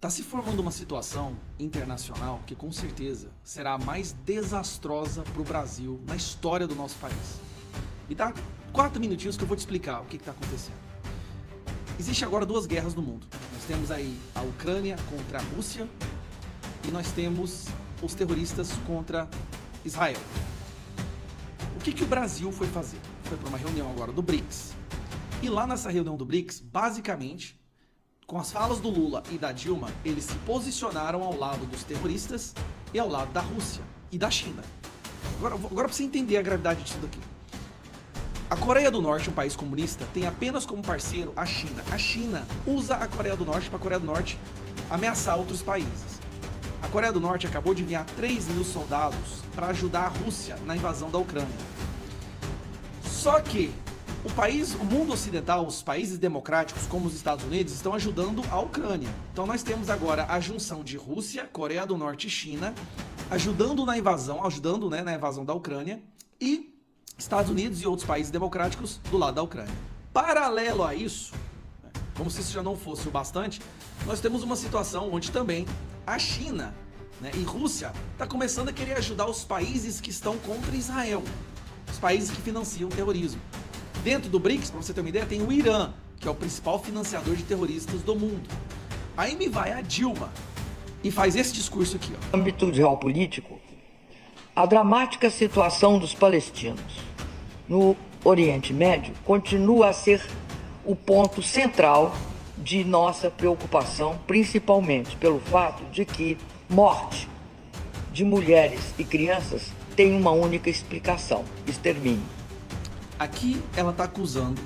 Tá se formando uma situação internacional que com certeza será a mais desastrosa para o Brasil na história do nosso país. Me dá 4 minutinhos que eu vou te explicar o que está acontecendo. Existe agora 2 guerras no mundo. Nós temos aí a Ucrânia contra a Rússia e nós temos os terroristas contra Israel. O que o Brasil foi fazer? Foi para uma reunião agora do BRICS. E lá nessa reunião do BRICS, basicamente, com as falas do Lula e da Dilma, eles se posicionaram ao lado dos terroristas e ao lado da Rússia e da China. Agora para você entender a gravidade disso daqui. A Coreia do Norte, um país comunista, tem apenas como parceiro a China. A China usa a Coreia do Norte para a Coreia do Norte ameaçar outros países. A Coreia do Norte acabou de enviar 3.000 soldados para ajudar a Rússia na invasão da Ucrânia. Só que o mundo ocidental, os países democráticos como os Estados Unidos estão ajudando a Ucrânia. Então nós temos agora a junção de Rússia, Coreia do Norte e China ajudando na invasão da Ucrânia e Estados Unidos e outros países democráticos do lado da Ucrânia. Paralelo a isso, como se isso já não fosse o bastante, nós temos uma situação onde também a China e Rússia está começando a querer ajudar os países que estão contra Israel, os países que financiam o terrorismo. Dentro do BRICS, para você ter uma ideia, tem o Irã, que é o principal financiador de terroristas do mundo. Aí me vai a Dilma e faz esse discurso aqui. No âmbito geopolítico, a dramática situação dos palestinos no Oriente Médio continua a ser o ponto central de nossa preocupação, principalmente pelo fato de que morte de mulheres e crianças tem uma única explicação: extermínio. Aqui ela está acusando,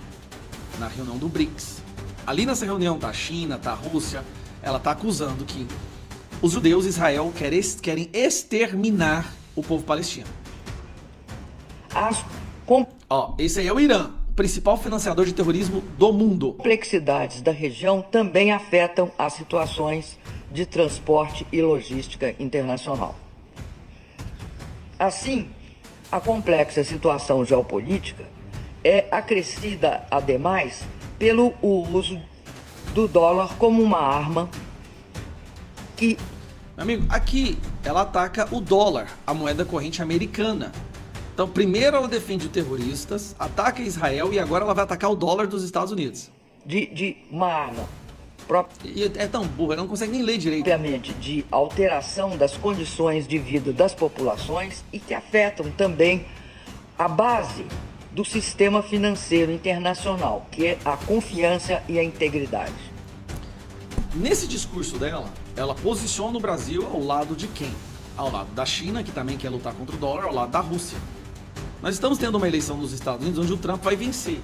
na reunião do BRICS, ali nessa reunião tá a China, tá a Rússia, ela está acusando que os judeus, Israel, querem exterminar o povo palestino. Esse aí é o Irã, o principal financiador de terrorismo do mundo. Complexidades da região também afetam as situações de transporte e logística internacional. Assim, a complexa situação geopolítica é acrescida, ademais, pelo uso do dólar como uma arma que... Meu amigo, aqui ela ataca o dólar, a moeda corrente americana. Então, primeiro ela defende os terroristas, ataca Israel e agora ela vai atacar o dólar dos Estados Unidos. De uma arma E é tão burra, ela não consegue nem ler direito. propriamente de alteração das condições de vida das populações e que afetam também a base do sistema financeiro internacional, que é a confiança e a integridade. Nesse discurso dela, ela posiciona o Brasil ao lado de quem? Ao lado da China, que também quer lutar contra o dólar, ao lado da Rússia. Nós estamos tendo uma eleição nos Estados Unidos onde o Trump vai vencer.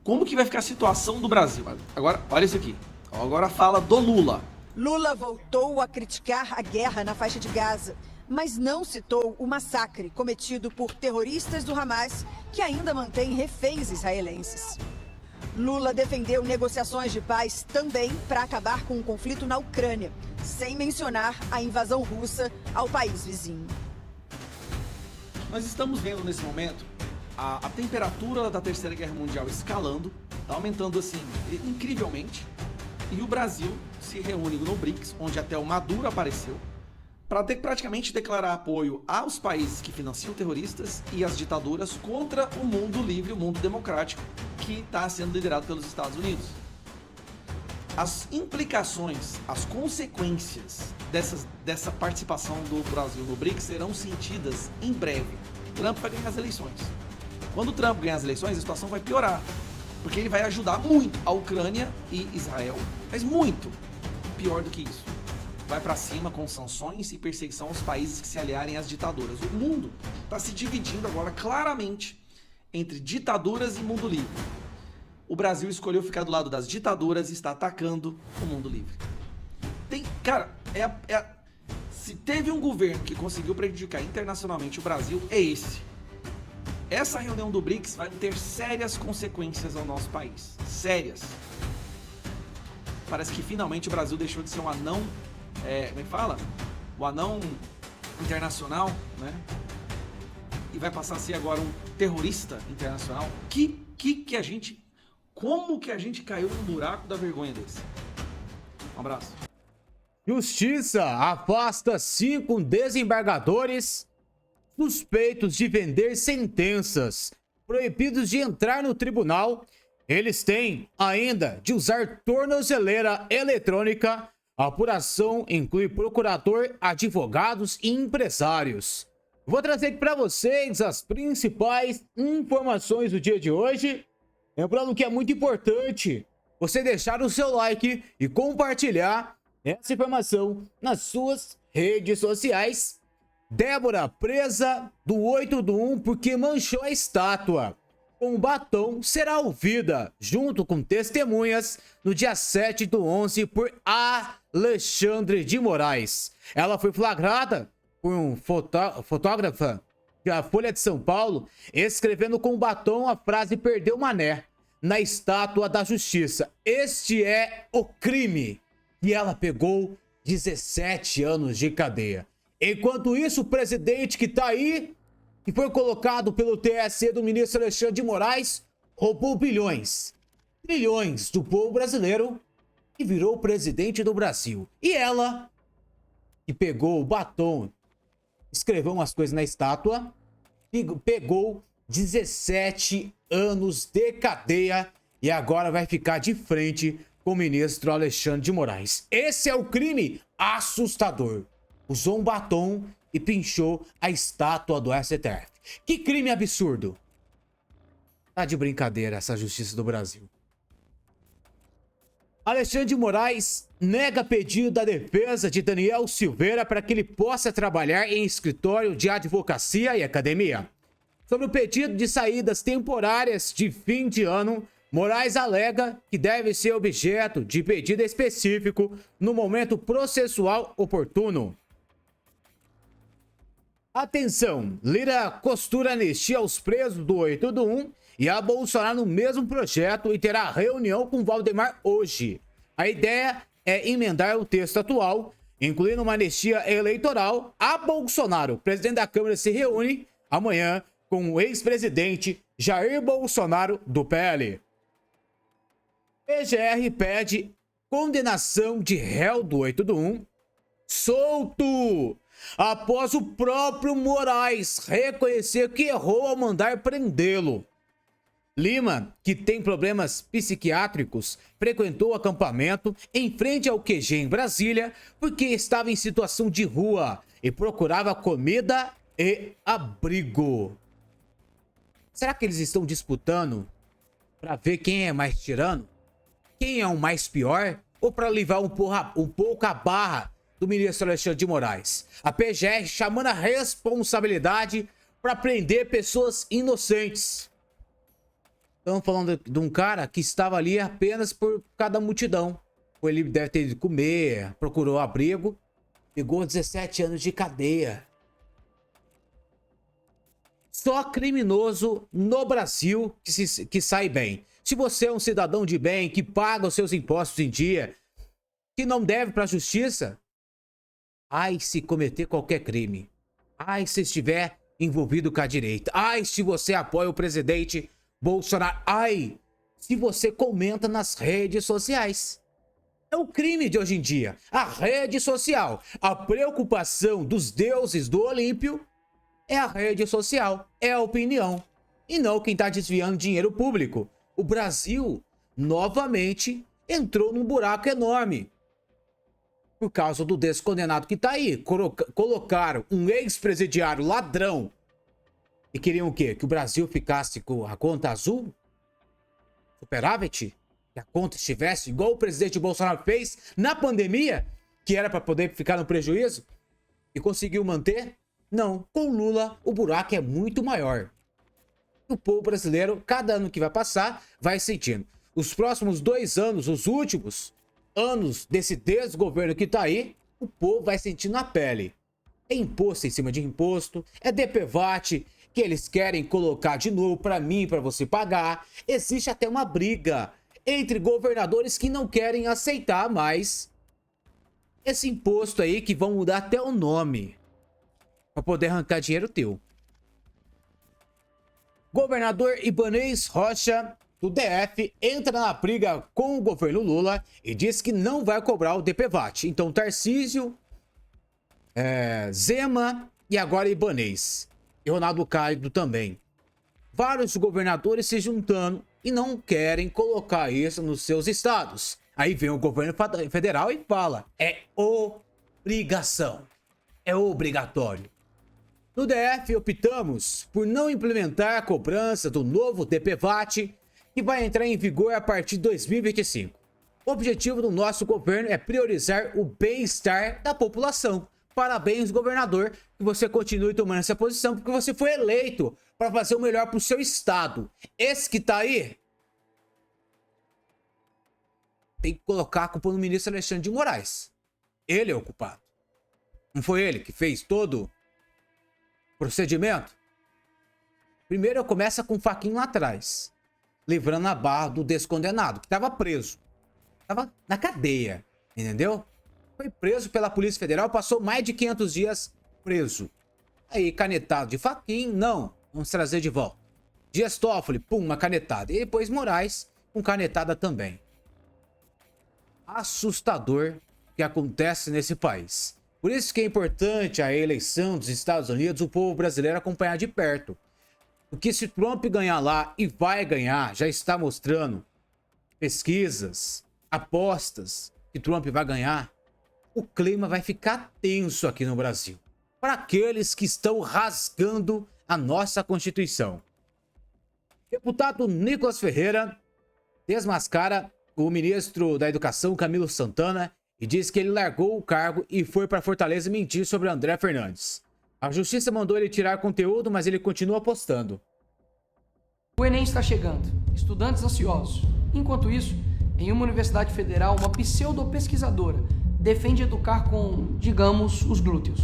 Como que vai ficar a situação do Brasil? Agora, olha isso aqui. Agora fala do Lula. Lula voltou a criticar a guerra na faixa de Gaza, mas não citou o massacre cometido por terroristas do Hamas, que ainda mantém reféns israelenses. Lula defendeu negociações de paz também para acabar com o conflito na Ucrânia, sem mencionar a invasão russa ao país vizinho. Nós estamos vendo nesse momento a temperatura da Terceira Guerra Mundial escalando, tá aumentando assim incrivelmente, e o Brasil se reúne no BRICS, onde até o Maduro apareceu, para praticamente declarar apoio aos países que financiam terroristas e as ditaduras contra o mundo livre, o mundo democrático, que está sendo liderado pelos Estados Unidos. As implicações, as consequências dessa participação do Brasil no BRICS serão sentidas em breve. Trump vai ganhar as eleições. Quando o Trump ganhar as eleições, a situação vai piorar, porque ele vai ajudar muito a Ucrânia e Israel, mas muito pior do que isso. Vai para cima com sanções e perseguição aos países que se aliarem às ditaduras. O mundo está se dividindo agora claramente entre ditaduras e mundo livre. O Brasil escolheu ficar do lado das ditaduras e está atacando o mundo livre. Se teve um governo que conseguiu prejudicar internacionalmente o Brasil, é esse. Essa reunião do BRICS vai ter sérias consequências ao nosso país. Sérias. Parece que finalmente o Brasil deixou de ser um anão, como é que fala? O anão internacional, né? E vai passar a ser agora um terrorista internacional. Como que a gente caiu no buraco da vergonha desse? Um abraço. Justiça afasta 5 desembargadores suspeitos de vender sentenças, proibidos de entrar no tribunal. Eles têm ainda de usar tornozeleira eletrônica. A apuração inclui procurador, advogados e empresários. Vou trazer aqui para vocês as principais informações do dia de hoje. Lembrando que é muito importante você deixar o seu like e compartilhar essa informação nas suas redes sociais. Débora presa do 8 do 1 porque manchou a estátua com batom será ouvida junto com testemunhas no dia 7 do 11 por Alexandre de Moraes. Ela foi flagrada por um fotógrafo da Folha de São Paulo escrevendo com batom a frase "perdeu mané" na estátua da Justiça. Este é o crime. E ela pegou 17 anos de cadeia. Enquanto isso, o presidente que tá aí, que foi colocado pelo TSE do ministro Alexandre de Moraes, roubou bilhões, trilhões do povo brasileiro e virou presidente do Brasil. E ela, que pegou o batom, escreveu umas coisas na estátua, pegou 17 anos de cadeia e agora vai ficar de frente com o ministro Alexandre de Moraes. Esse é o crime assustador. Usou um batom e pinchou a estátua do STF. Que crime absurdo. Tá de brincadeira essa justiça do Brasil. Alexandre de Moraes nega pedido da defesa de Daniel Silveira para que ele possa trabalhar em escritório de advocacia e academia. Sobre o pedido de saídas temporárias de fim de ano, Moraes alega que deve ser objeto de pedido específico no momento processual oportuno. Atenção, Lira costura anistia aos presos do 8 do 1 e a Bolsonaro no mesmo projeto e terá reunião com Valdemar hoje. A ideia é emendar o texto atual, incluindo uma anistia eleitoral. A Bolsonaro, o presidente da Câmara, se reúne amanhã com o ex-presidente Jair Bolsonaro do PL. PGR pede condenação de réu do 8 do 1 solto após o próprio Moraes reconhecer que errou ao mandar prendê-lo. Lima, que tem problemas psiquiátricos, frequentou o acampamento em frente ao QG em Brasília porque estava em situação de rua e procurava comida e abrigo. Será que eles estão disputando para ver quem é mais tirano? Quem é o mais pior? Ou para livrar um pouco a barra do ministro Alexandre de Moraes? A PGR chamando a responsabilidade para prender pessoas inocentes. Estamos falando de um cara que estava ali apenas por cada multidão. Ele deve ter ido comer, procurou abrigo, pegou 17 anos de cadeia. Só criminoso no Brasil que sai bem. Se você é um cidadão de bem, que paga os seus impostos em dia, que não deve para a justiça, ai se cometer qualquer crime. Ai se estiver envolvido com a direita. Ai se você apoia o presidente Bolsonaro. Ai se você comenta nas redes sociais. É o crime de hoje em dia. A rede social. A preocupação dos deuses do Olímpio é a rede social. É a opinião. E não quem está desviando dinheiro público. O Brasil, novamente, entrou num buraco enorme. Por causa do descondenado que está aí. Colocaram um ex-presidiário ladrão. E queriam o quê? Que o Brasil ficasse com a conta azul? Superávit? Que a conta estivesse igual o presidente Bolsonaro fez na pandemia? Que era para poder ficar no prejuízo? E conseguiu manter? Não. Com Lula, o buraco é muito maior. O povo brasileiro, cada ano que vai passar, vai sentindo. Os próximos 2 anos, os últimos anos desse desgoverno que tá aí, o povo vai sentir na pele. É imposto em cima de imposto, é DPVAT que eles querem colocar de novo para mim, para você pagar. Existe até uma briga entre governadores que não querem aceitar mais esse imposto aí, que vão mudar até o nome para poder arrancar dinheiro teu. Governador Ibanez Rocha do DF entra na briga com o governo Lula e diz que não vai cobrar o DPVAT. Então, Tarcísio, Zema e agora Ibanez. E Ronaldo Caiado também. Vários governadores se juntando e não querem colocar isso nos seus estados. Aí vem o governo federal e fala: é obrigação, é obrigatório. No DF, optamos por não implementar a cobrança do novo DPVAT, que vai entrar em vigor a partir de 2025. O objetivo do nosso governo é priorizar o bem-estar da população. Parabéns, governador, que você continue tomando essa posição, porque você foi eleito para fazer o melhor para o seu estado. Esse que tá aí, tem que colocar a culpa no ministro Alexandre de Moraes. Ele é o culpado. Não foi ele que fez todo o procedimento? Primeiro começa com o Fachin lá atrás, livrando a barra do descondenado, que estava preso. Estava na cadeia, entendeu? Foi preso pela Polícia Federal, passou mais de 500 dias preso. Aí, canetado de Fachin, não, vamos trazer de volta. Dias Toffoli, pum, uma canetada. E depois Moraes, com canetada também. Assustador que acontece nesse país. Por isso que é importante a eleição dos Estados Unidos, o povo brasileiro acompanhar de perto. Porque se Trump ganhar lá, e vai ganhar, já está mostrando pesquisas, apostas que Trump vai ganhar, o clima vai ficar tenso aqui no Brasil. Para aqueles que estão rasgando a nossa Constituição. Deputado Nicolas Ferreira desmascara o ministro da Educação, Camilo Santana, e diz que ele largou o cargo e foi para Fortaleza mentir sobre André Fernandes. A justiça mandou ele tirar conteúdo, mas ele continua postando. O Enem está chegando, estudantes ansiosos. Enquanto isso, em uma universidade federal, uma pseudo-pesquisadora defende educar com, digamos, os glúteos.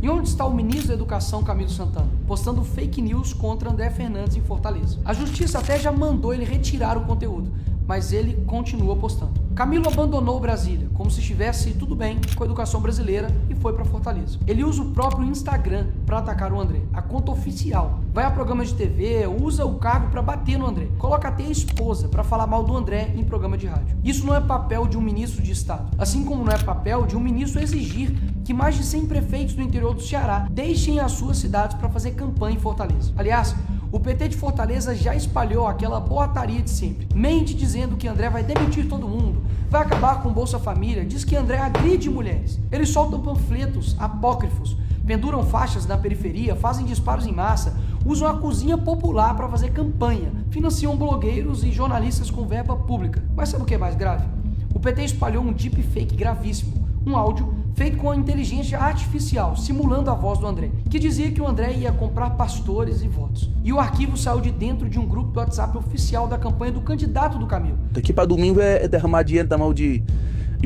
E onde está o ministro da Educação, Camilo Santana? Postando fake news contra André Fernandes em Fortaleza. A justiça até já mandou ele retirar o conteúdo, mas ele continua postando. Camilo abandonou Brasília, como se estivesse tudo bem com a educação brasileira, e foi para Fortaleza. Ele usa o próprio Instagram para atacar o André, a conta oficial. Vai a programas de TV, usa o cargo para bater no André. Coloca até a esposa para falar mal do André em programa de rádio. Isso não é papel de um ministro de Estado, assim como não é papel de um ministro exigir que mais de 100 prefeitos do interior do Ceará deixem as suas cidades para fazer campanha em Fortaleza. Aliás, o PT de Fortaleza já espalhou aquela boataria de sempre. Mente dizendo que André vai demitir todo mundo, vai acabar com o Bolsa Família, diz que André agride mulheres. Eles soltam panfletos apócrifos, penduram faixas na periferia, fazem disparos em massa, usam a cozinha popular para fazer campanha, financiam blogueiros e jornalistas com verba pública. Mas sabe o que é mais grave? O PT espalhou um deepfake gravíssimo, um áudio feito com a inteligência artificial, simulando a voz do André, que dizia que o André ia comprar pastores e votos. E o arquivo saiu de dentro de um grupo do WhatsApp oficial da campanha do candidato do Camilo. Daqui para domingo é derramar dinheiro da mão de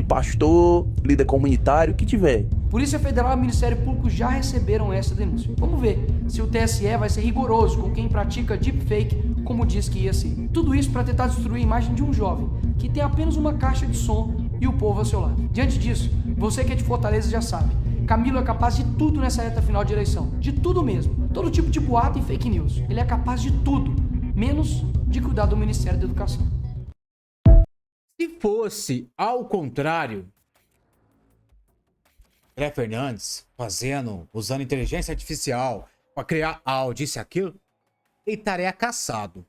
pastor, líder comunitário, o que tiver. Polícia Federal e Ministério Público já receberam essa denúncia. Vamos ver se o TSE vai ser rigoroso com quem pratica deepfake, como diz que ia ser. Tudo isso para tentar destruir a imagem de um jovem que tem apenas uma caixa de som e o povo ao seu lado. Diante disso, você que é de Fortaleza já sabe, Camilo é capaz de tudo nessa reta final de eleição. De tudo mesmo. Todo tipo de boato e fake news. Ele é capaz de tudo, menos de cuidar do Ministério da Educação. Se fosse ao contrário, André Fernandes usando inteligência artificial para criar áudio, isso e aquilo, ele estaria caçado.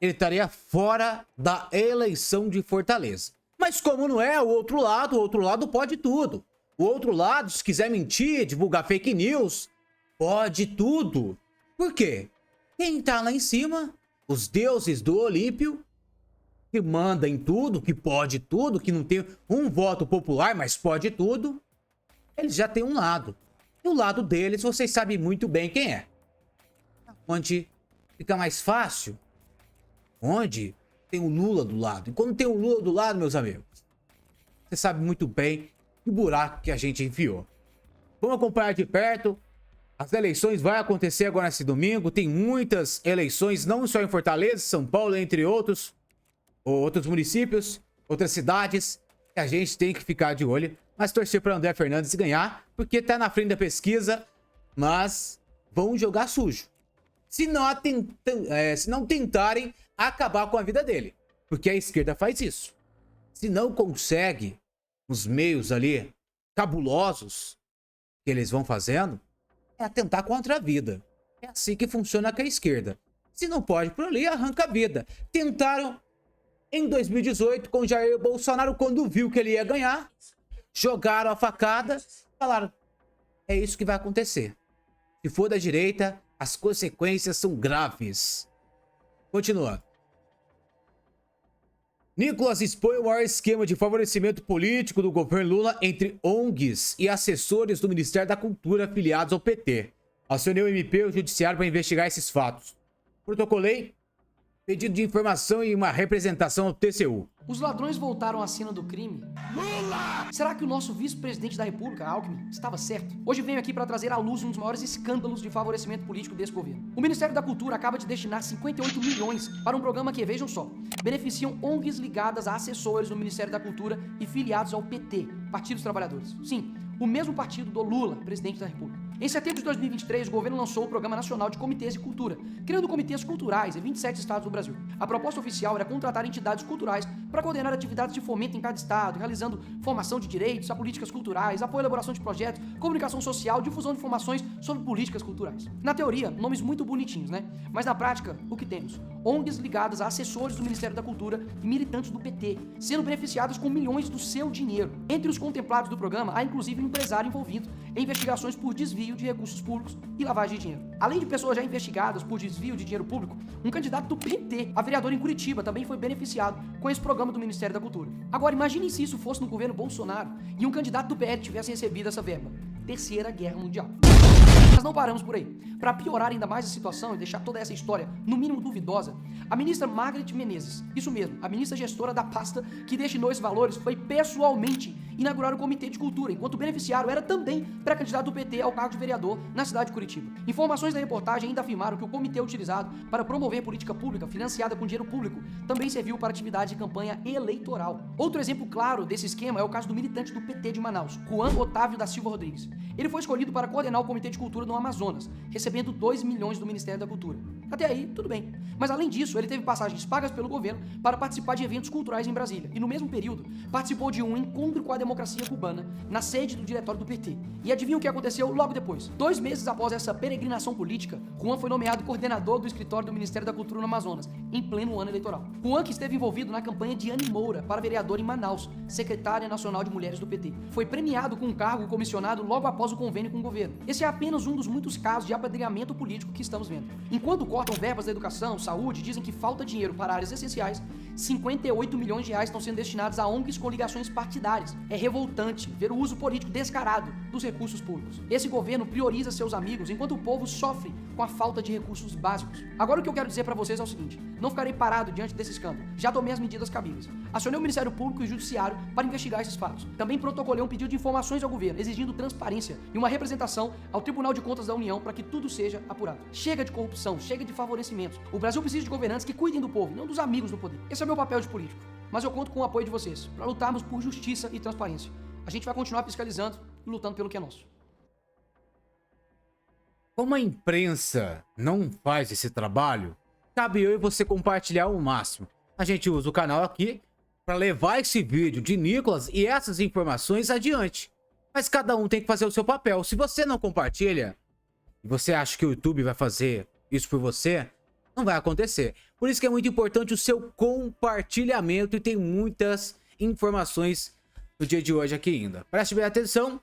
Ele estaria fora da eleição de Fortaleza. Mas como não é, o outro lado pode tudo. O outro lado, se quiser mentir, divulgar fake news, pode tudo. Por quê? Quem tá lá em cima, os deuses do Olímpio, que manda em tudo, que pode tudo, que não tem um voto popular, mas pode tudo, eles já têm um lado. E o lado deles, vocês sabem muito bem quem é. Onde fica mais fácil, onde tem o Lula do lado. E quando tem o Lula do lado, meus amigos, você sabe muito bem o buraco que a gente enfiou. Vamos acompanhar de perto. As eleições vão acontecer agora nesse domingo. Tem muitas eleições, não só em Fortaleza, São Paulo, entre outros municípios, outras cidades, que a gente tem que ficar de olho. Mas torcer para André Fernandes ganhar, porque tá na frente da pesquisa, mas vão jogar sujo. se não tentarem acabar com a vida dele. Porque a esquerda faz isso. Se não consegue os meios ali cabulosos que eles vão fazendo, é atentar contra a vida. É assim que funciona com a esquerda. Se não pode por ali, arranca a vida. Tentaram em 2018 com Jair Bolsonaro, quando viu que ele ia ganhar, jogaram a facada, falaram, é isso que vai acontecer. Se for da direita, as consequências são graves. Continua. Nicolas expõe o maior esquema de favorecimento político do governo Lula entre ONGs e assessores do Ministério da Cultura afiliados ao PT. Acionei o MP e o Judiciário para investigar esses fatos. Protocolei pedido de informação e uma representação ao TCU. Os ladrões voltaram à cena do crime? Lula! Será que o nosso vice-presidente da República, Alckmin, estava certo? Hoje venho aqui para trazer à luz um dos maiores escândalos de favorecimento político desse governo. O Ministério da Cultura acaba de destinar 58 milhões para um programa que, vejam só, beneficiam ONGs ligadas a assessores do Ministério da Cultura e filiados ao PT, Partido dos Trabalhadores. Sim, o mesmo partido do Lula, presidente da República. Em setembro de 2023, o governo lançou o Programa Nacional de Comitês de Cultura, criando comitês culturais em 27 estados do Brasil. A proposta oficial era contratar entidades culturais para coordenar atividades de fomento em cada estado, realizando formação de direitos a políticas culturais, apoio à elaboração de projetos, comunicação social, difusão de informações sobre políticas culturais. Na teoria, nomes muito bonitinhos, né? Mas na prática, o que temos? ONGs ligadas a assessores do Ministério da Cultura e militantes do PT, sendo beneficiados com milhões do seu dinheiro. Entre os contemplados do programa, há inclusive um empresário envolvido em investigações por desvio de recursos públicos e lavagem de dinheiro. Além de pessoas já investigadas por desvio de dinheiro público, um candidato do PT, a vereador em Curitiba, também foi beneficiado com esse programa do Ministério da Cultura. Agora, imaginem se isso fosse no governo Bolsonaro e um candidato do PL tivesse recebido essa verba. Terceira Guerra Mundial. Mas não paramos por aí. Para piorar ainda mais a situação e deixar toda essa história, no mínimo duvidosa, a ministra Margareth Menezes, isso mesmo, a ministra gestora da pasta que destinou esses valores, foi pessoalmente inaugurar o Comitê de Cultura, enquanto o beneficiário era também pré-candidato do PT ao cargo de vereador na cidade de Curitiba. Informações da reportagem ainda afirmaram que o comitê utilizado para promover política pública financiada com dinheiro público também serviu para atividade de campanha eleitoral. Outro exemplo claro desse esquema é o caso do militante do PT de Manaus, Juan Otávio da Silva Rodrigues. Ele foi escolhido para coordenar o Comitê de Cultura no Amazonas, recebendo 2 milhões do Ministério da Cultura. Até aí, tudo bem. Mas além disso, ele teve passagens pagas pelo governo para participar de eventos culturais em Brasília. E no mesmo período, participou de um encontro com a democracia cubana na sede do diretório do PT. E adivinha o que aconteceu logo depois? 2 meses após essa peregrinação política, Juan foi nomeado coordenador do escritório do Ministério da Cultura no Amazonas, em pleno ano eleitoral. Juan, que esteve envolvido na campanha de Anny Moura para vereador em Manaus, secretária nacional de mulheres do PT. Foi premiado com um cargo comissionado logo após o convênio com o governo. Esse é apenas um dos muitos casos de apadrinhamento político que estamos vendo. Enquanto cortam verbas da educação, saúde, dizem que falta dinheiro para áreas essenciais, 58 milhões de reais estão sendo destinados a ONGs com ligações partidárias. É revoltante ver o uso político descarado dos recursos públicos. Esse governo prioriza seus amigos enquanto o povo sofre com a falta de recursos básicos. Agora o que eu quero dizer para vocês é o seguinte: não ficarei parado diante desse escândalo. Já tomei as medidas cabíveis. Acionei o Ministério Público e o Judiciário para investigar esses fatos. Também protocolei um pedido de informações ao governo, exigindo transparência e uma representação ao Tribunal de Contas da União para que tudo seja apurado. Chega de corrupção, chega de favorecimentos. O Brasil precisa de governantes que cuidem do povo, não dos amigos do poder. Esse é o meu papel de político. Mas eu conto com o apoio de vocês para lutarmos por justiça e transparência. A gente vai continuar fiscalizando e lutando pelo que é nosso. Como a imprensa não faz esse trabalho, cabe eu e você compartilhar o máximo. A gente usa o canal aqui para levar esse vídeo de Nicolas e essas informações adiante. Mas cada um tem que fazer o seu papel. Se você não compartilha e você acha que o YouTube vai fazer isso por você, não vai acontecer. Por isso que é muito importante o seu compartilhamento e tem muitas informações no dia de hoje aqui ainda. Preste bem atenção.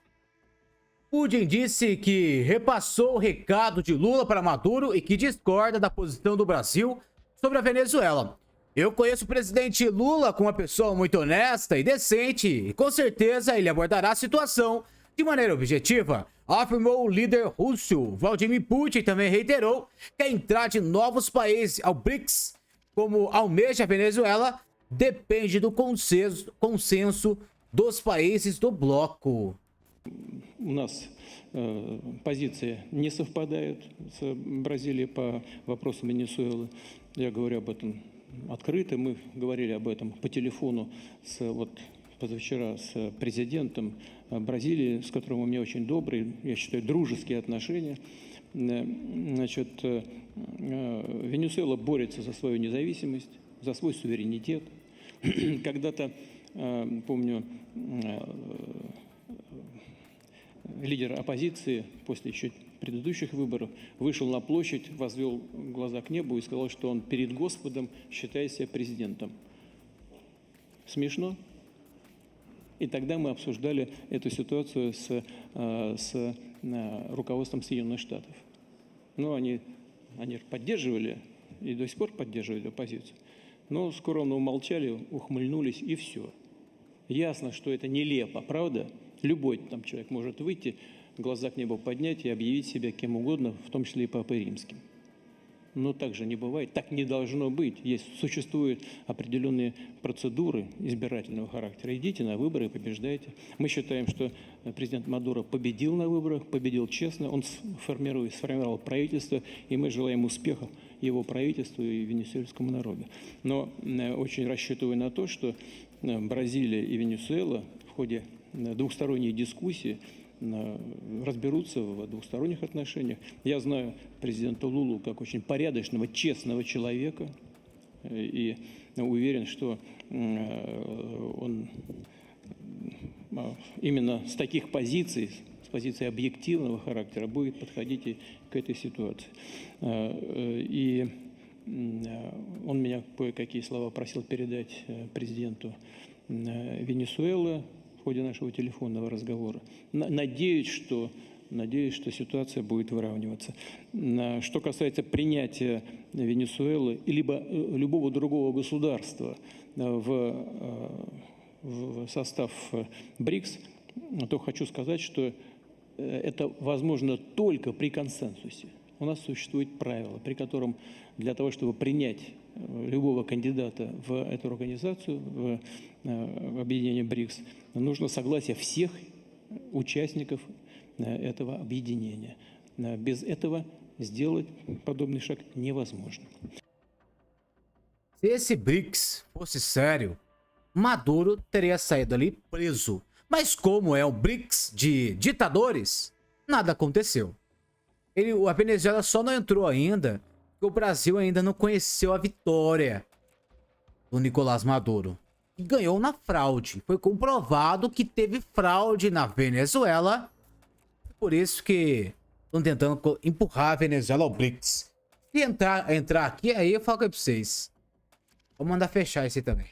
Putin disse que repassou o recado de Lula para Maduro e que discorda da posição do Brasil sobre a Venezuela. Eu conheço o presidente Lula como uma pessoa muito honesta e decente e com certeza ele abordará a situação de maneira objetiva, afirmou o líder russo. Vladimir Putin também reiterou que a entrada de novos países ao BRICS, como almeja a Venezuela, depende do consenso dos países do bloco. У нас позиции не совпадают с Бразилией по вопросу Венесуэлы. Я говорю об этом открыто. Мы говорили об этом по телефону позавчера с президентом Бразилии, с которым у меня очень добрые, я считаю, дружеские отношения. Значит, Венесуэла борется за свою независимость, за свой суверенитет. Когда-то, помню, лидер оппозиции после еще предыдущих выборов вышел на площадь, возвел глаза к небу и сказал, что он перед Господом считает себя президентом. Смешно? И тогда мы обсуждали эту ситуацию с руководством Соединенных Штатов. Ну, они поддерживали и до сих пор поддерживают оппозицию. Но скромно умолчали, ухмыльнулись и все. Ясно, что это нелепо, правда? Любой там человек может выйти, глаза к небу поднять и объявить себя кем угодно, в том числе и Папой Римским. Но так же не бывает, так не должно быть. Существуют определенные процедуры избирательного характера. Идите на выборы и побеждайте. Мы считаем, что президент Мадуро победил на выборах, победил честно, он сформировал правительство, и мы желаем успехов его правительству и венесуэльскому народу. Но очень рассчитываю на то, что Бразилия и Венесуэла в ходе двухсторонней дискуссии разберутся в двухсторонних отношениях. Я знаю президента Лулу как очень порядочного, честного человека и уверен, что он именно с таких позиций, с позиции объективного характера будет подходить и к этой ситуации. И он меня кое-какие слова просил передать президенту Венесуэлы в ходе нашего телефонного разговора. Надеюсь, что ситуация будет выравниваться. Что касается принятия Венесуэлы либо любого другого государства в состав БРИКС, то хочу сказать, что это возможно только при консенсусе. У нас существует правило, при котором для того, чтобы принять любого кандидата в эту организацию, в объединение БРИКС, нужно согласие всех участников этого объединения. Без этого сделать подобный шаг невозможно. Se esse BRICS fosse sério, Maduro teria saído ali preso. Mas como é o BRICS de ditadores, nada aconteceu. A Venezuela só não entrou ainda porque o Brasil ainda não conheceu a vitória do Nicolás Maduro, que ganhou na fraude. Foi comprovado que teve fraude na Venezuela. Por isso que estão tentando empurrar a Venezuela ao BRICS. Se entrar aqui, aí eu falo pra vocês. Vou mandar fechar esse também.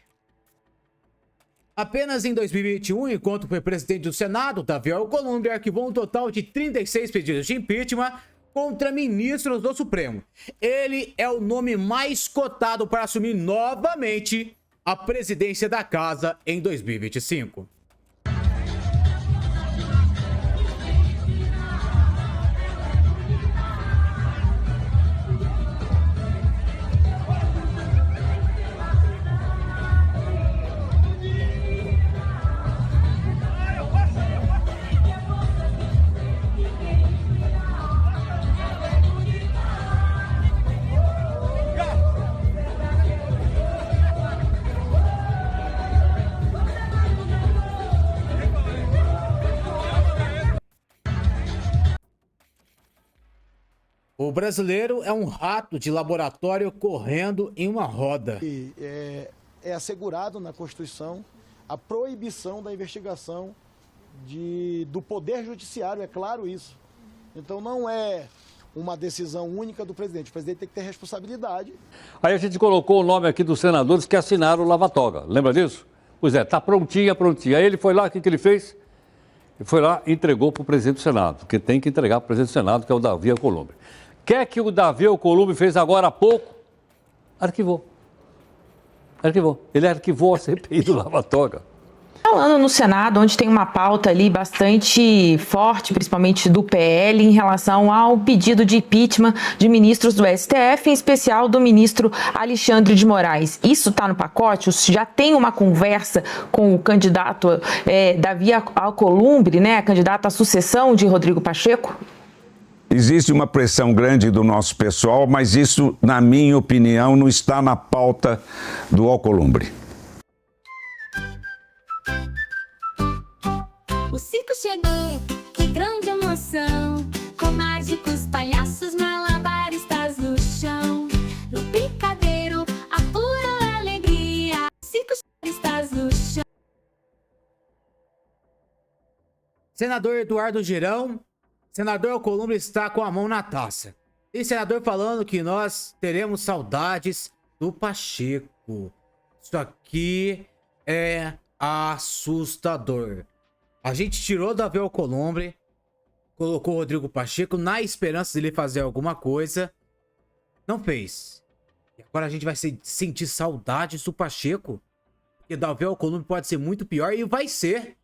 Apenas em 2021, enquanto foi presidente do Senado, Davi Alcolumbre arquivou um total de 36 pedidos de impeachment contra ministros do Supremo. Ele é o nome mais cotado para assumir novamente a presidência da casa em 2025. O brasileiro é um rato de laboratório correndo em uma roda. É assegurado na Constituição a proibição da investigação do Poder Judiciário, é claro isso. Então não é uma decisão única do presidente. O presidente tem que ter responsabilidade. Aí a gente colocou o nome aqui dos senadores que assinaram o lava-toga. Lembra disso? Pois é, tá prontinha. Aí ele foi lá, o que ele fez? Ele foi lá e entregou para o presidente do Senado, que tem que entregar para o presidente do Senado, que é o Davi Alcolumbre. O que o Davi Alcolumbre fez agora há pouco? Arquivou. Ele arquivou a CPI do lava-toga. Falando no Senado, onde tem uma pauta ali bastante forte, principalmente do PL, em relação ao pedido de impeachment de ministros do STF, em especial do ministro Alexandre de Moraes. Isso está no pacote? Já tem uma conversa com o candidato Davi Alcolumbre, né, candidato à sucessão de Rodrigo Pacheco? Existe uma pressão grande do nosso pessoal, mas isso, na minha opinião, não está na pauta do Alcolumbre. O circo chegou, que grande emoção, com mágicos palhaços malabaristas no chão, no picadeiro, a pura alegria. Cinco estás no chão. Senador Eduardo Girão, senador Alcolumbre está com a mão na taça. E senador falando que nós teremos saudades do Pacheco. Isso aqui é assustador. A gente tirou Davi Alcolumbre, colocou o Rodrigo Pacheco na esperança de ele fazer alguma coisa. Não fez. E agora a gente vai sentir saudades do Pacheco. Porque Davi Alcolumbre pode ser muito pior e vai ser.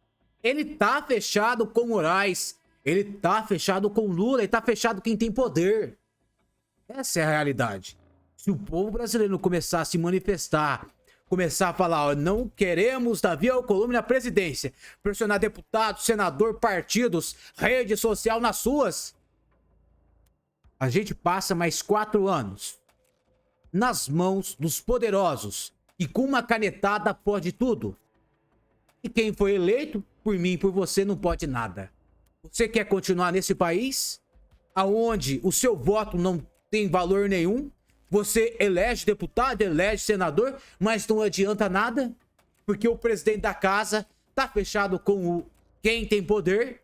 Ele tá fechado com Moraes. Ele tá fechado com Lula. Ele tá fechado com quem tem poder. Essa é a realidade. Se o povo brasileiro começar a se manifestar, começar a falar, ó, não queremos Davi Alcolumbre na presidência, pressionar deputado, senador, partidos, rede social nas ruas, a gente passa mais 4 anos nas mãos dos poderosos e com uma canetada pode tudo. E quem foi eleito, por mim e por você, não pode nada. Você quer continuar nesse país aonde o seu voto não tem valor nenhum? Você elege deputado, elege senador, mas não adianta nada, porque o presidente da casa tá fechado com quem tem poder.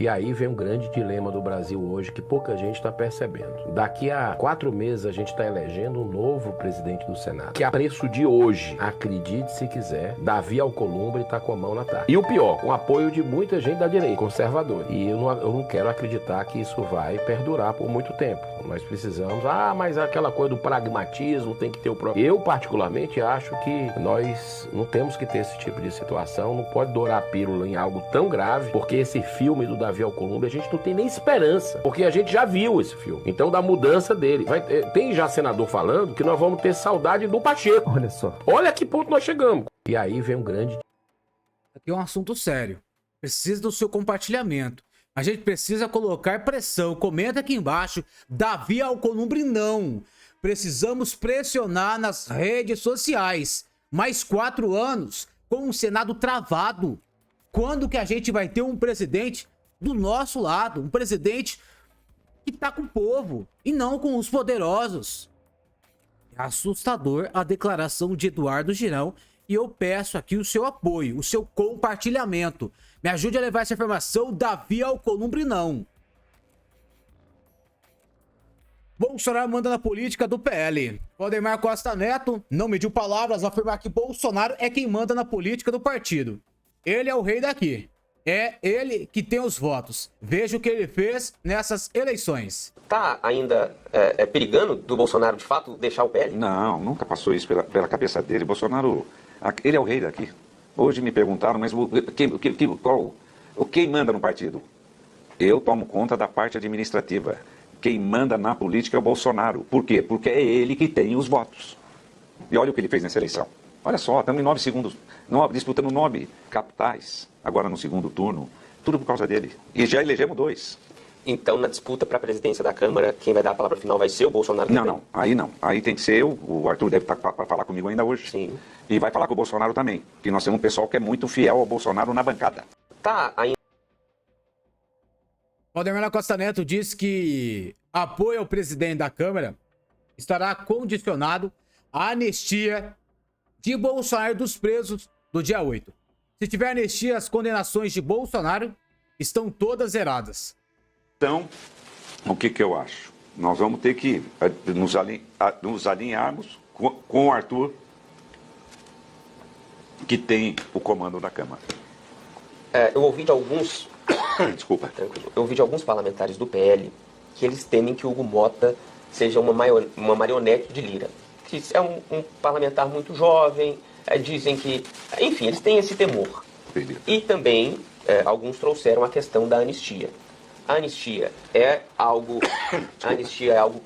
E aí vem um grande dilema do Brasil hoje que pouca gente está percebendo. Daqui a 4 meses a gente está elegendo um novo presidente do Senado. Que a preço de hoje, acredite se quiser, Davi Alcolumbre está com a mão na taça. E o pior, com o apoio de muita gente da direita, conservador. E eu não quero acreditar que isso vai perdurar por muito tempo. Nós precisamos, mas aquela coisa do pragmatismo tem que ter o próprio. Eu particularmente acho que nós não temos que ter esse tipo de situação, não pode dourar a pílula em algo tão grave, porque esse filme do Davi Alcolumbre, a gente não tem nem esperança, porque a gente já viu esse filme. Então, da mudança dele. Tem já senador falando que nós vamos ter saudade do Pacheco. Olha só. Olha que ponto nós chegamos. E aí vem um grande... Aqui é um assunto sério. Precisa do seu compartilhamento. A gente precisa colocar pressão. Comenta aqui embaixo. Davi Alcolumbre não. Precisamos pressionar nas redes sociais. Mais 4 anos com o Senado travado. Quando que a gente vai ter um presidente do nosso lado, um presidente que tá com o povo e não com os poderosos? É assustador a declaração de Eduardo Girão e eu peço aqui o seu apoio, o seu compartilhamento. Me ajude a levar essa informação. Davi Alcolumbre não. Bolsonaro manda na política do PL. Valdemar Costa Neto não mediu palavras ao afirmar que Bolsonaro é quem manda na política do partido. Ele é o rei daqui. É ele que tem os votos. Veja o que ele fez nessas eleições. Tá ainda perigando do Bolsonaro, de fato, deixar o PL? Não, nunca passou isso pela cabeça dele. Bolsonaro, ele é o rei daqui. Hoje me perguntaram, mas quem manda no partido? Eu tomo conta da parte administrativa. Quem manda na política é o Bolsonaro. Por quê? Porque é ele que tem os votos. E olha o que ele fez nessa eleição. Olha só, estamos em 9 segundos, disputando 9 capitais, agora no segundo turno. Tudo por causa dele. E já elegemos 2. Então, na disputa para a presidência da Câmara, quem vai dar a palavra final vai ser o Bolsonaro também? Não. Aí não. Aí tem que ser eu. O Arthur deve estar para falar comigo ainda hoje. Sim. E vai falar com o Bolsonaro também. Porque nós temos um pessoal que é muito fiel ao Bolsonaro na bancada. Tá ainda... Valdemar Costa Neto diz que apoio ao presidente da Câmara estará condicionado à anistia de Bolsonaro dos presos do dia 8. Se tiver anistia, as condenações de Bolsonaro estão todas zeradas. Então, o que eu acho? Nós vamos ter que nos alinharmos com o Arthur, que tem o comando da Câmara. Eu ouvi de alguns... Desculpa. Eu ouvi de alguns parlamentares do PL que eles temem que o Hugo Mota seja uma marionete de Lira. Que é um parlamentar muito jovem, dizem que... Enfim, eles têm esse temor. Entendi. E também, alguns trouxeram a questão da anistia. A anistia é algo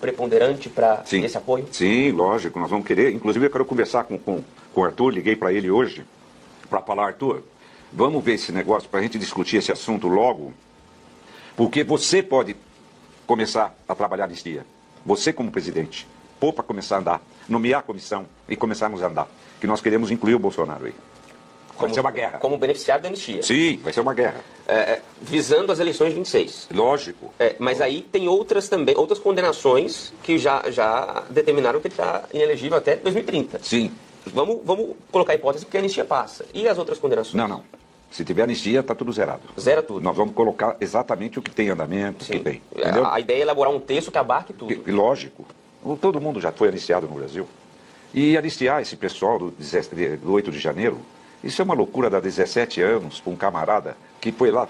preponderante para esse apoio? Sim, lógico, nós vamos querer. Inclusive, eu quero conversar com o Arthur, liguei para ele hoje, para falar, Arthur, vamos ver esse negócio, para a gente discutir esse assunto logo, porque você pode começar a trabalhar a anistia. Você como presidente, pôr para começar a andar, nomear a comissão e começarmos a andar. Que nós queremos incluir o Bolsonaro aí. Vai ser uma guerra. Como beneficiário da anistia. Sim, vai ser uma guerra. Visando as eleições de 26. Lógico. Mas aí tem outras condenações que já determinaram que ele está inelegível até 2030. Sim. Vamos colocar a hipótese que a anistia passa. E as outras condenações? Não. Se tiver anistia, está tudo zerado. Zera tudo. Nós vamos colocar exatamente o que tem em andamento, o que tem. Entendeu? A ideia é elaborar um texto que abarque tudo. Lógico. Todo mundo já foi anistiado no Brasil. E anistiar esse pessoal do 8 de janeiro, isso é uma loucura de 17 anos para um camarada que foi lá,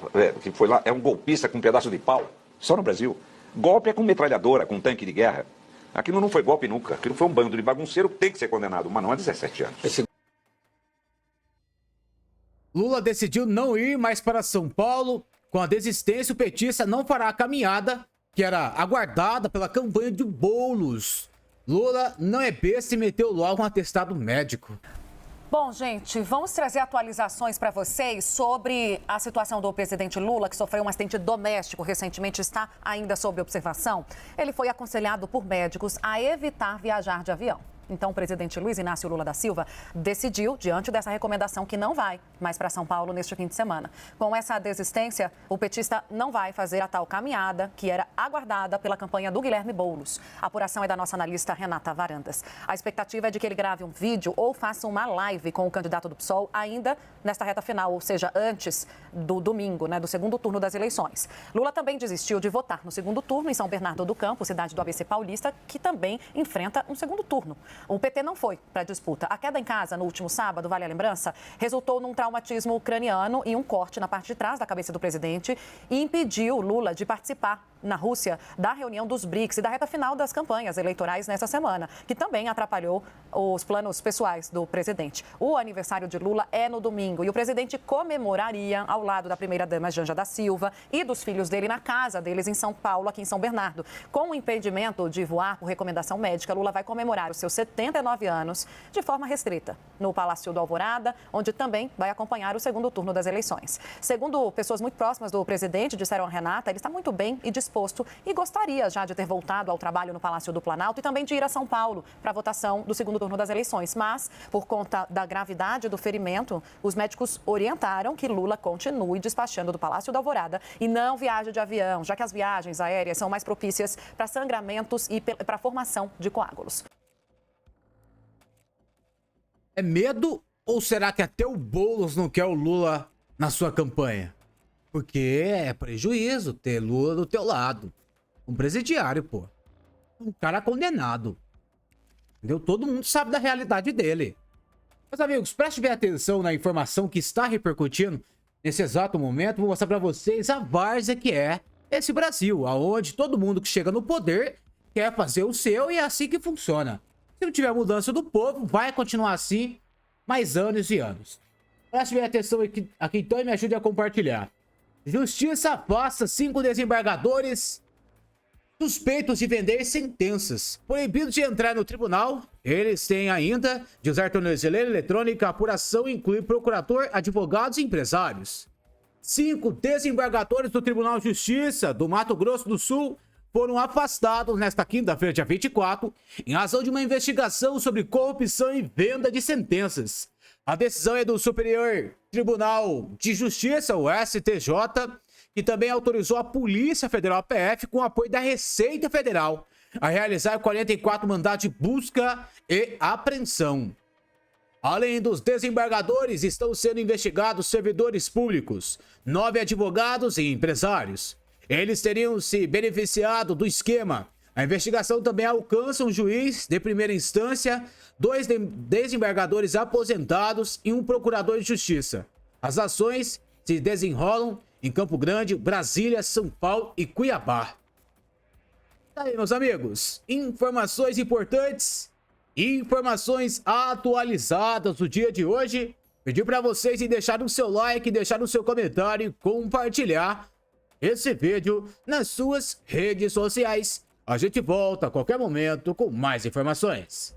é um golpista com um pedaço de pau, só no Brasil. Golpe é com metralhadora, com tanque de guerra. Aquilo não foi golpe nunca, aquilo foi um bando de bagunceiro que tem que ser condenado, mas não há 17 anos. Lula decidiu não ir mais para São Paulo. Com a desistência, o petista não fará a caminhada que era aguardada pela campanha de Boulos. Lula não é besta e meteu logo um atestado médico. Bom, gente, vamos trazer atualizações para vocês sobre a situação do presidente Lula, que sofreu um acidente doméstico recentemente, está ainda sob observação. Ele foi aconselhado por médicos a evitar viajar de avião. Então, o presidente Luiz Inácio Lula da Silva decidiu, diante dessa recomendação, que não vai mais para São Paulo neste fim de semana. Com essa desistência, o petista não vai fazer a tal caminhada que era aguardada pela campanha do Guilherme Boulos. A apuração é da nossa analista Renata Varandas. A expectativa é de que ele grave um vídeo ou faça uma live com o candidato do PSOL ainda nesta reta final, ou seja, antes do domingo, do segundo turno das eleições. Lula também desistiu de votar no segundo turno em São Bernardo do Campo, cidade do ABC paulista, que também enfrenta um segundo turno. O PT não foi para a disputa. A queda em casa no último sábado, vale a lembrança, resultou num traumatismo ucraniano e um corte na parte de trás da cabeça do presidente e impediu Lula de participar na Rússia da reunião dos BRICS e da reta final das campanhas eleitorais nessa semana, que também atrapalhou os planos pessoais do presidente. O aniversário de Lula é no domingo e o presidente comemoraria ao lado da primeira-dama Janja da Silva e dos filhos dele na casa deles em São Paulo, aqui em São Bernardo. Com o impedimento de voar por recomendação médica, Lula vai comemorar os seus 79 anos de forma restrita no Palácio do Alvorada, onde também vai acompanhar o segundo turno das eleições. Segundo pessoas muito próximas do presidente, disseram a Renata, ele está muito bem e disposto e gostaria já de ter voltado ao trabalho no Palácio do Planalto e também de ir a São Paulo para a votação do segundo turno das eleições. Mas, por conta da gravidade do ferimento, os médicos orientaram que Lula continue despachando do Palácio do Alvorada e não viaje de avião, já que as viagens aéreas são mais propícias para sangramentos e para a formação de coágulos. É medo ou será que até o Boulos não quer o Lula na sua campanha? Porque é prejuízo ter Lula do teu lado. Um presidiário, pô. Um cara condenado. Entendeu? Todo mundo sabe da realidade dele. Meus amigos, preste bem atenção na informação que está repercutindo nesse exato momento. Vou mostrar pra vocês a várzea que é esse Brasil, aonde todo mundo que chega no poder quer fazer o seu e é assim que funciona. Se não tiver mudança do povo, vai continuar assim mais anos e anos. Preste bem atenção aqui então e me ajude a compartilhar. Justiça afasta 5 desembargadores suspeitos de vender sentenças. Proibidos de entrar no tribunal, eles têm ainda de usar tornozeleira eletrônica. A apuração inclui procurador, advogados e empresários. 5 desembargadores do Tribunal de Justiça do Mato Grosso do Sul foram afastados nesta quinta-feira, dia 24, em razão de uma investigação sobre corrupção e venda de sentenças. A decisão é do Superior Tribunal de Justiça, o STJ, que também autorizou a Polícia Federal, a PF, com apoio da Receita Federal, a realizar 44 mandados de busca e apreensão. Além dos desembargadores, estão sendo investigados servidores públicos, 9 advogados e empresários. Eles teriam se beneficiado do esquema. A investigação também alcança um juiz de primeira instância, 2 desembargadores aposentados e um procurador de justiça. As ações se desenrolam em Campo Grande, Brasília, São Paulo e Cuiabá. Tá aí, meus amigos, informações importantes, informações atualizadas do dia de hoje. Pedi para vocês deixarem o seu like, deixar o seu comentário e compartilhar esse vídeo nas suas redes sociais. A gente volta a qualquer momento com mais informações.